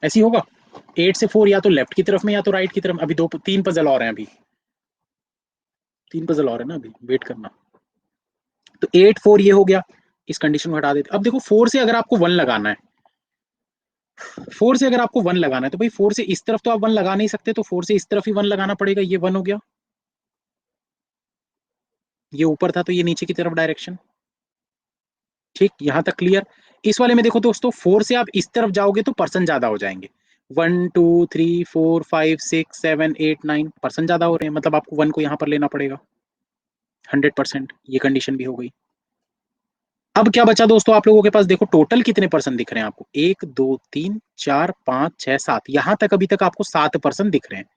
ऐसी होगा। 8 से 4 या तो लेफ्ट की तरफ में या तो राइट की तरफ, अभी दो तीन पजल और हैं, अभी 3 पजल और है ना, अभी वेट करना। तो 8 4 ये हो गया, इस कंडीशन को हटा देते। अब देखो 4 से अगर आपको 1 लगाना है, 4 से अगर आपको 1 लगाना है, तो भाई 4 से इस तरफ तो आप 1 लगा नहीं सकते, तो 4 से इस तरफ ही 1 लगाना पड़ेगा, ये 1 हो गया, ये ऊपर था तो ये नीचे की तरफ डायरेक्शन। ठीक, यहां तक क्लियर। इस वाले में देखो दोस्तों, 4 से आप इस तरफ जाओगे तो पर्सन ज्यादा हो जाएंगे, 1 2 3 4 5 6 7 8 9 पर्सन ज्यादा हो रहे हैं, मतलब आपको 1 को यहां पर लेना पड़ेगा 100%, ये कंडीशन भी हो गई। अब क्या बचा दोस्तों आप लोगों के पास, देखो टोटल कितने पर्सन दिख रहे हैं आपको, 1 2 3 4 5 6 7, यहां तक अभी तक आपको 7 पर्सन दिख रहे हैं।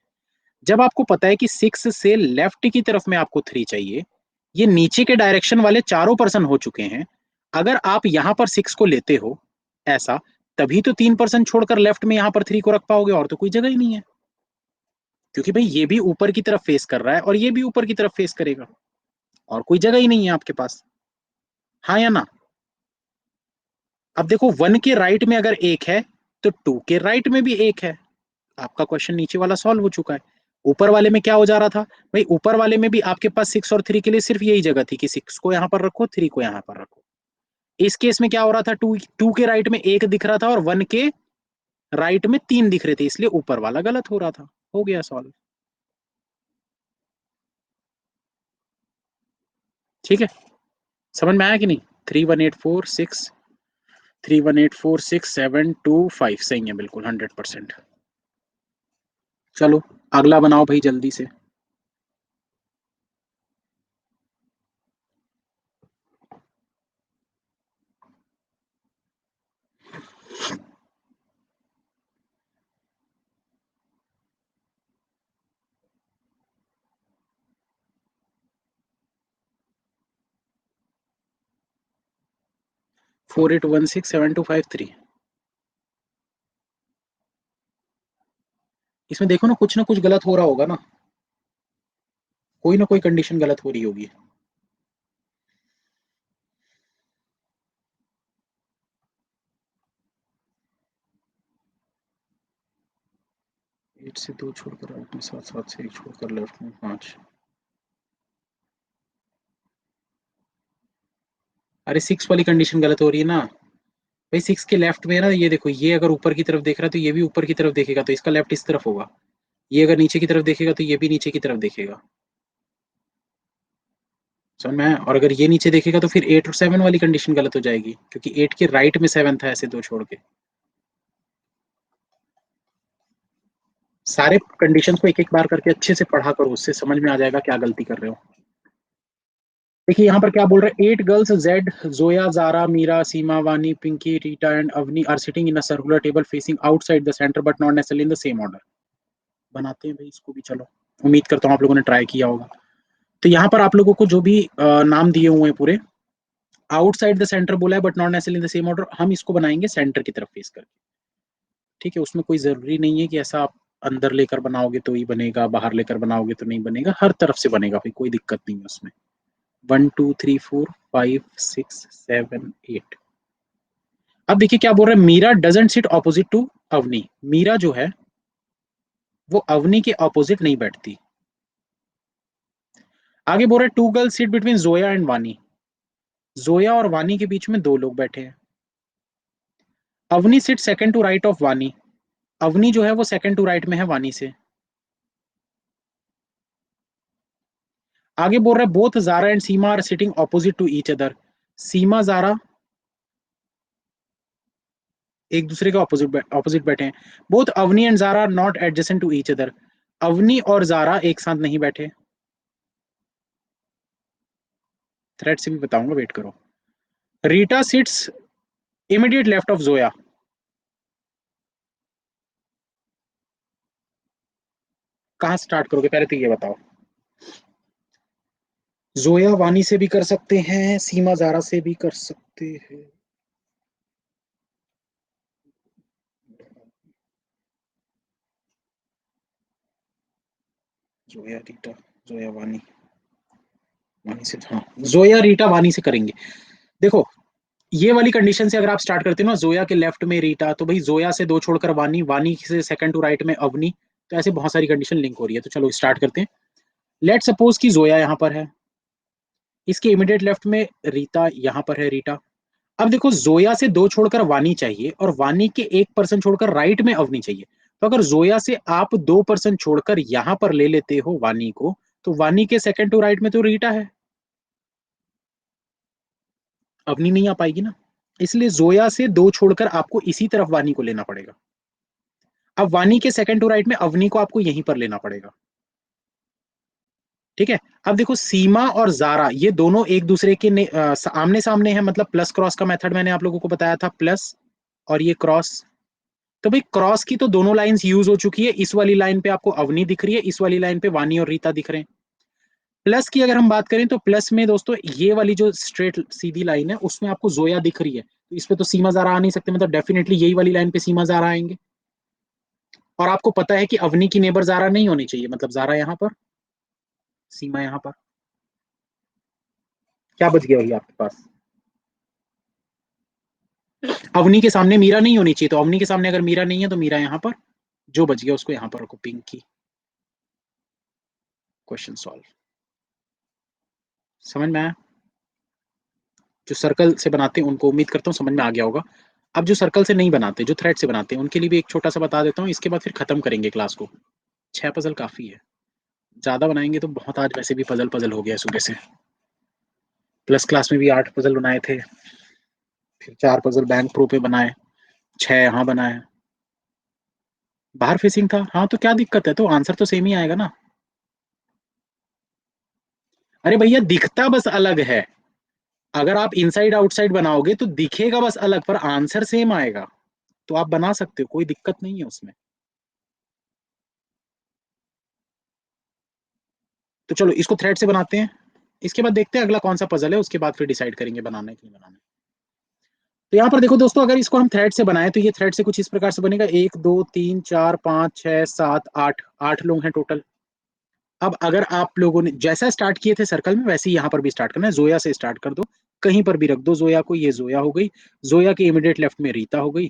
जब आपको पता है कि 6 से लेफ्ट की तरफ में आपको 3 चाहिए, ये नीचे के डायरेक्शन वाले चारों पर्सन हो चुके हैं, अगर आप यहां पर 6 को लेते हो ऐसा, तभी तो 3 पर्सन छोड़कर लेफ्ट में यहां पर 3 को रख पाओगे, और तो कोई जगह ही नहीं है, क्योंकि भाई ये भी ऊपर की तरफ फेस कर रहा है और ये भी ऊपर की तरफ फेस करेगा, और कोई जगह ही नहीं है आपके पास, हाँ या ना। अब देखो 1 के राइट में अगर एक है, तो 2 के राइट में भी एक है, आपका क्वेश्चन नीचे वाला सॉल्व हो चुका है। ऊपर वाले में क्या हो जा रहा था भाई, ऊपर वाले में भी आपके पास 6 और 3 के लिए सिर्फ यही जगह थी कि 6 को यहां पर रखो, 3 को यहां पर रखो। इस केस में क्या हो रहा था, टू टू के राइट में एक दिख रहा था और 1 के राइट में 3 दिख रहे थे, इसलिए ऊपर वाला गलत हो रहा था। हो गया सॉल्व। ठीक है, समझ में आया कि नहीं। 3184 6 सही है, बिल्कुल 100%। चलो अगला बनाओ भाई जल्दी से। 4816 7253। इसमें देखो ना कुछ गलत हो रहा होगा ना, कोई ना कोई कंडीशन गलत हो रही होगी। 8 से 2 छोड़कर राइट में 7, 7 से 1 छोड़कर लेफ्ट में 5। अरे 6 वाली कंडीशन गलत हो रही है ना, भाई 6 के लेफ्ट में है ना, ये देखो, ये अगर ऊपर की तरफ देख रहा है तो ये भी ऊपर की तरफ देखेगा, तो इसका लेफ्ट इस तरफ होगा। ये अगर नीचे की तरफ देखेगा तो ये भी नीचे की तरफ देखेगा। समझ में आया? और अगर ये नीचे देखेगा तो फिर 8 और 7 वाली कंडीशन गलत हो जाएगी, क्योंकि 8 के राइट में 7 था, ऐसे दो छोड़ के। सारे कंडीशंस को एक एक बार करके अच्छे से पढ़ा करो, उससे समझ में आ जाएगा क्या गलती कर रहे हो। देखिए यहाँ पर क्या बोल रहे हैं, 8 girls Z, Zoya, Zara, Meera, Seema, Vani, Pinky, Rita and Avni are sitting in a circular table facing outside the centre but not necessarily in the same order. बनाते हैं भाई इसको भी, चलो। उम्मीद करता हूँ आप लोगों ने ट्राई किया होगा। तो यहाँ पर आप लोगों को जो भी नाम दिए हुए हैं पूरे, आउटसाइड द सेंटर बोला है but not necessarily in the same order, हम इसको बनाएंगे सेंटर की तरफ फेस करके। ठीक है, उसमें कोई जरूरी नहीं है कि ऐसा आप अंदर लेकर बनाओगे तो ही बनेगा, बाहर लेकर बनाओगे तो नहीं बनेगा, हर तरफ से बनेगा भाई, कोई दिक्कत नहीं है उसमें। 1 2 3 4 5 6 7 8। अब देखिए क्या बोल रहे हैं, Meera doesn't sit opposite to Avni. Meera जो है वो अवनी के ऑपोजिट नहीं बैठती। आगे बोल रहे हैं, 2 girls sit between Zoya and वानी। जोया और वानी के बीच में 2 लोग बैठे हैं। Avni sit second to right of Vani. Avni जो है वो सेकंड टू राइट में है वानी से। आगे बोल रहा है, both Zara and Seema are sitting opposite to each other. Seema Zara एक दूसरे के ऑपोजिट ऑपोजिट बैठे हैं। Both Avni and Zara not adjacent to each other. Avni और जारा एक साथ नहीं बैठे। थ्रेड से भी बताऊंगा, वेट करो। Rita sits immediate left of Zoya. कहां स्टार्ट करोगे पहले तो ये बताओ। जोया वानी से भी कर सकते हैं, सीमा जारा से भी कर सकते हैं। जोया रीटा, जोया वानी, वानी से, हाँ, जोया रीटा वानी से करेंगे। देखो, ये वाली कंडीशन से अगर आप स्टार्ट करते हो ना, जोया के लेफ्ट में रीटा, तो भाई जोया से 2 छोड़कर वानी, वानी से सेकंड टू राइट में अवनी। तो ऐसे बहुत सारी कंडीशन लिंक हो रही है, तो चलो स्टार्ट करते हैं। लेट सपोज कि जोया यहाँ पर है, इसके इमीडिएट लेफ्ट में रीता यहाँ पर है, रीटा। अब देखो, जोया से 2 छोड़कर वानी चाहिए और वानी के 1% छोड़कर राइट में अवनी चाहिए। तो अगर जोया से आप 2% छोड़कर यहां पर ले लेते हो वानी को, तो वानी के सेकंड टू राइट में तो रीटा है, अवनी नहीं आ पाएगी ना। इसलिए जोया से 2 छोड़कर आपको इसी तरफ वानी को लेना पड़ेगा। अब वानी के सेकंड टू राइट में अवनी को आपको यहीं पर लेना पड़ेगा। ठीक है। अब देखो, सीमा और जारा ये दोनों एक दूसरे के आमने सामने हैं, मतलब प्लस क्रॉस का मेथड मैंने आप लोगों को बताया था, प्लस और ये क्रॉस। तो भाई क्रॉस की तो दोनों लाइंस यूज हो चुकी है, इस वाली लाइन पे आपको अवनी दिख रही है, इस वाली लाइन पे वानी और रीता दिख रहे हैं। प्लस की अगर हम बात करें तो प्लस में दोस्तों ये वाली जो स्ट्रेट सीधी लाइन है उसमें आपको जोया दिख रही है, तो इस पे तो सीमा जारा आ नहीं सकते, मतलब डेफिनेटली यही वाली लाइन पे सीमा जारा आएंगे। और आपको पता है कि अवनी की नेबर जारा नहीं होनी चाहिए, मतलब जारा यहाँ पर, सीमा यहाँ पर। क्या बच गया वही आपके पास, अवनी के सामने मीरा नहीं होनी चाहिए, तो अवनी के सामने अगर मीरा नहीं है तो मीरा यहाँ पर, जो बच गया उसको यहाँ पर रखो, पिंक की। Question solve. समझ में आया? जो सर्कल से बनाते हैं उनको उम्मीद करता हूँ समझ में आ गया होगा। अब जो सर्कल से नहीं बनाते, जो थ्रेड से बनाते हैं, उनके लिए भी एक छोटा सा बता देता हूँ, इसके बाद फिर खत्म करेंगे क्लास को। 6 पजल काफी है, ज्यादा बनाएंगे तो बहुत, आज वैसे भी पजल पजल हो गया है सुबह से। प्लस क्लास में भी 8 पजल बनाए थे, फिर 4 पजल बैंक प्रो पे बनाए, 6 यहाँ बनाए। बाहर फेसिंग था, हाँ, तो क्या दिक्कत है, तो आंसर तो सेम ही आएगा ना। अरे भैया, दिखता बस अलग है। अगर आप इनसाइड आउटसाइड बनाओगे तो दिखेगा बस अलग, पर आंसर सेम आएगा। तो आप बना सकते हो, कोई दिक्कत नहीं है उसमें। तो चलो इसको थ्रेड से बनाते हैं, इसके बाद देखते हैं अगला कौन सा पजल है, उसके बाद फिर डिसाइड करेंगे बनाना है कि नहीं बनाना है। तो यहाँ पर देखो दोस्तों, अगर इसको हम थ्रेड से बनाए तो ये थ्रेड से कुछ इस प्रकार से बनेगा, 1 2 3 4 5 6 7 8, 8 लोग हैं टोटल। अब अगर आप लोगों ने जैसा स्टार्ट किए थे सर्कल में, वैसे ही यहाँ पर भी स्टार्ट करना है, जोया से स्टार्ट कर दो, कहीं पर भी रख दो जोया को, ये जोया हो गई, जोया के इमीडिएट लेफ्ट में रीता हो गई।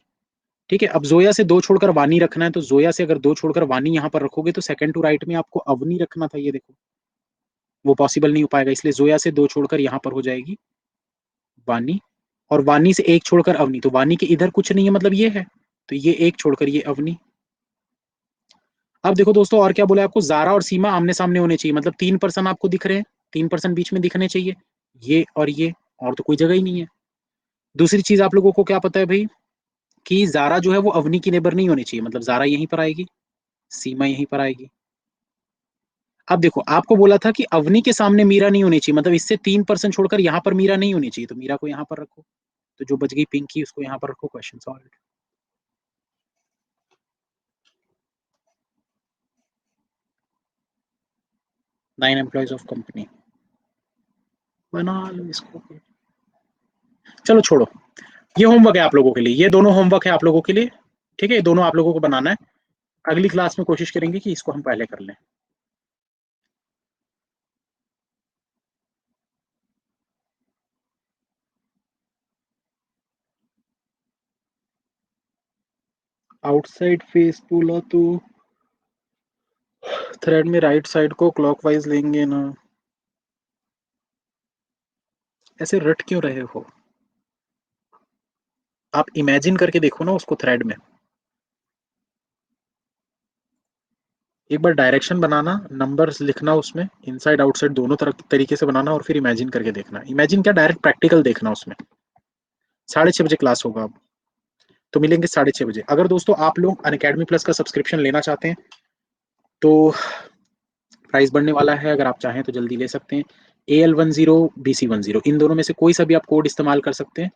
ठीक है, अब जोया से 2 छोड़कर वानी रखना है, तो जोया से अगर 2 छोड़कर वानी यहाँ पर रखोगे तो सेकंड टू राइट में आपको अवनी रखना था, ये देखो वो पॉसिबल नहीं हो पाएगा, इसलिए जोया से 2 छोड़कर यहाँ पर हो जाएगी वानी, और वानी से एक छोड़कर अवनी, तो वानी के इधर कुछ नहीं है, मतलब ये है, तो ये एक छोड़कर ये अवनी। अब देखो दोस्तों, और क्या बोला आपको, जारा और सीमा आमने सामने होने चाहिए, मतलब 3% आपको दिख रहे हैं, 3% बीच में दिखने चाहिए, ये और ये, और तो कोई जगह ही नहीं है। दूसरी चीज आप लोगों को क्या पता है भाई, कि जारा जो है वो अवनी की नेबर नहीं होनी चाहिए, मतलब जारा यहीं पर आएगी, सीमा यहीं पर आएगी। अब देखो, आपको बोला था कि अवनी के सामने मीरा नहीं होनी चाहिए, मतलब इससे 3% छोड़कर यहां पर मीरा नहीं होनी चाहिए, तो मीरा को यहां पर रखो, तो जो बच गई पिंकी उसको यहां पर रखो, question solve. 9 employees of company, बना लो इसको। चलो छोड़ो, ये होमवर्क है आप लोगों के लिए, ये दोनों होमवर्क है आप लोगों के लिए, ठीक है, ये दोनों आप लोगों को बनाना है। अगली क्लास में कोशिश करेंगे कि इसको हम पहले कर लें। आउटसाइड फेस बोला तो थ्रेड में राइट साइड को क्लॉकवाइज लेंगे ना, ऐसे रट क्यों रहे हो, आप इमेजिन करके देखो ना उसको थ्रेड में। एक बार डायरेक्शन बनाना, नंबर्स लिखना उसमें, इनसाइड आउटसाइड दोनों तरह तरीके से बनाना, और फिर इमेजिन करके देखना, इमेजिन क्या, डायरेक्ट प्रैक्टिकल देखना उसमें। 6:30 बजे क्लास होगा अब, तो मिलेंगे 6:30 बजे। अगर दोस्तों आप लोग अनअकैडमी प्लस का सब्सक्रिप्शन लेना चाहते हैं तो प्राइस बढ़ने वाला है, अगर आप चाहें तो जल्दी ले सकते हैं। AL10 BC10 इन दोनों में से कोई सा भी आप कोड इस्तेमाल कर सकते हैं।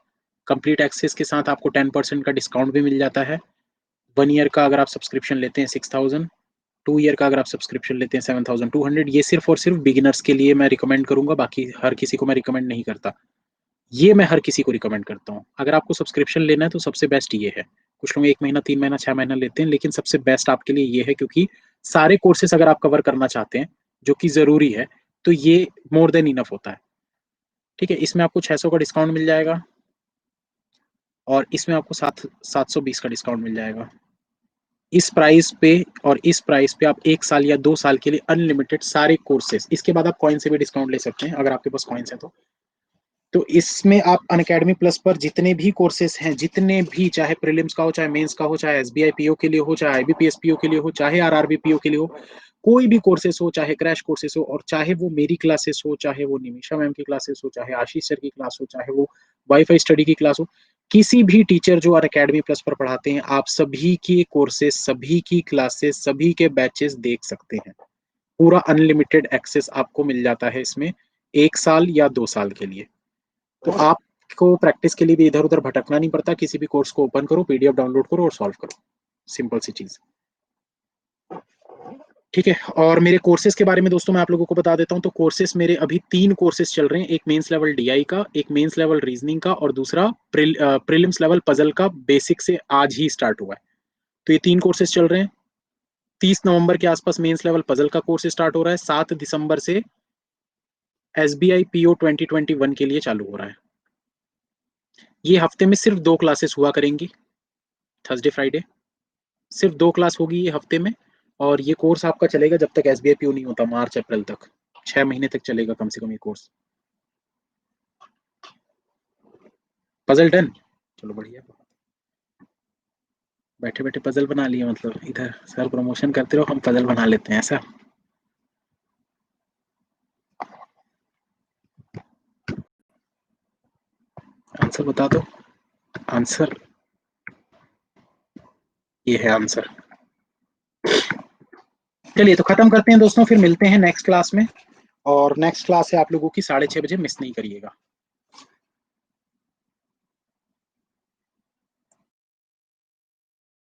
कंप्लीट एक्सेस के साथ आपको 10% का डिस्काउंट भी मिल जाता है। 1 ईयर का अगर आप सब्सक्रिप्शन लेते हैं 6000, 2 ईयर का अगर आप सब्सक्रिप्शन लेते हैं 7200। ये सिर्फ और सिर्फ बिगिनर्स के लिए मैं रिकमेंड करूंगा, बाकी हर किसी को मैं रिकमेंड नहीं करता। ये मैं हर किसी को रिकमेंड करता हूँ, अगर आपको सब्सक्रिप्शन लेना है तो सबसे बेस्ट ये है। कुछ लोग 1 महीना, 3 महीना, 6 महीना लेते हैं, लेकिन सबसे बेस्ट आपके लिए ये है, क्योंकि सारे कोर्सेस अगर आप कवर करना चाहते हैं, जो कि जरूरी है, तो ये मोर देन इनफ होता है। ठीक है, इसमें आपको 600 का डिस्काउंट मिल जाएगा, और इसमें आपको 720 का डिस्काउंट मिल जाएगा। इस प्राइस पे, और इस प्राइस पे आप 1 साल या 2 साल के लिए अनलिमिटेड सारे कोर्सेस, इसके बाद आप कॉइन से भी डिस्काउंट ले सकते हैं अगर आपके पास कॉइन्स है तो इसमें आप अनअकैडमी प्लस पर जितने भी कोर्सेस हैं, जितने भी, चाहे प्रीलिम्स का हो, चाहे मेंस का हो, चाहे SBI PO के लिए हो, चाहे IBPS PO के लिए हो, चाहे RRB PO के लिए हो, कोई भी कोर्सेस हो, चाहे क्रैश कोर्सेस हो, और चाहे वो मेरी क्लासेस हो, चाहे वो निमिषा मैम की क्लासेस हो, चाहे आशीष सर की क्लास हो, चाहे वो वाईफाई स्टडी की क्लास हो, किसी भी टीचर जो अनअकैडमी प्लस पर पढ़ाते हैं, आप सभी के कोर्सेस, सभी की क्लासेस, सभी के बैचेस देख सकते हैं। पूरा अनलिमिटेड एक्सेस आपको मिल जाता है इसमें, 1 साल या 2 साल के लिए। तो आपको प्रैक्टिस के लिए भी इधर उधर भटकना नहीं पड़ता, किसी भी कोर्स को ओपन करो, PDF डाउनलोड करो और सॉल्व करो, सिंपल सी चीज। ठीक है, और मेरे कोर्सेज के बारे में दोस्तों मैं आप लोगों को बता देता हूँ। तो कोर्सेज मेरे अभी 3 कोर्सेज चल रहे हैं, एक मेंस लेवल DI का, एक मेंस लेवल रीजनिंग का, और दूसरा प्रीलिम्स लेवल पजल का, बेसिक से आज ही स्टार्ट हुआ है। तो ये 3 कोर्सेज चल रहे हैं। 30 नवंबर के आसपास मेंस लेवल पजल का कोर्स स्टार्ट हो रहा है, 7 दिसंबर से SBI PO 2021 के लिए चालू हो रहा है। ये हफ्ते में सिर्फ 2 क्लासेस हुआ करेंगी, थर्सडे फ्राइडे, सिर्फ 2 क्लास होगी ये हफ्ते में। और ये कोर्स आपका चलेगा जब तक SBI PO नहीं होता, मार्च अप्रैल तक, 6 महीने तक चलेगा कम से कम ये कोर्स। पजल डन, चलो बढ़िया, बैठे बैठे पजल बना लिए, मतलब इधर सर प्रमोशन करते रहो, हम पजल बना लेते हैं ऐसा। आंसर बता दो, आंसर ये है आंसर। चलिए तो खत्म करते हैं दोस्तों, फिर मिलते हैं नेक्स्ट क्लास में, और नेक्स्ट क्लास है आप लोगों की 6:30 बजे, मिस नहीं करिएगा।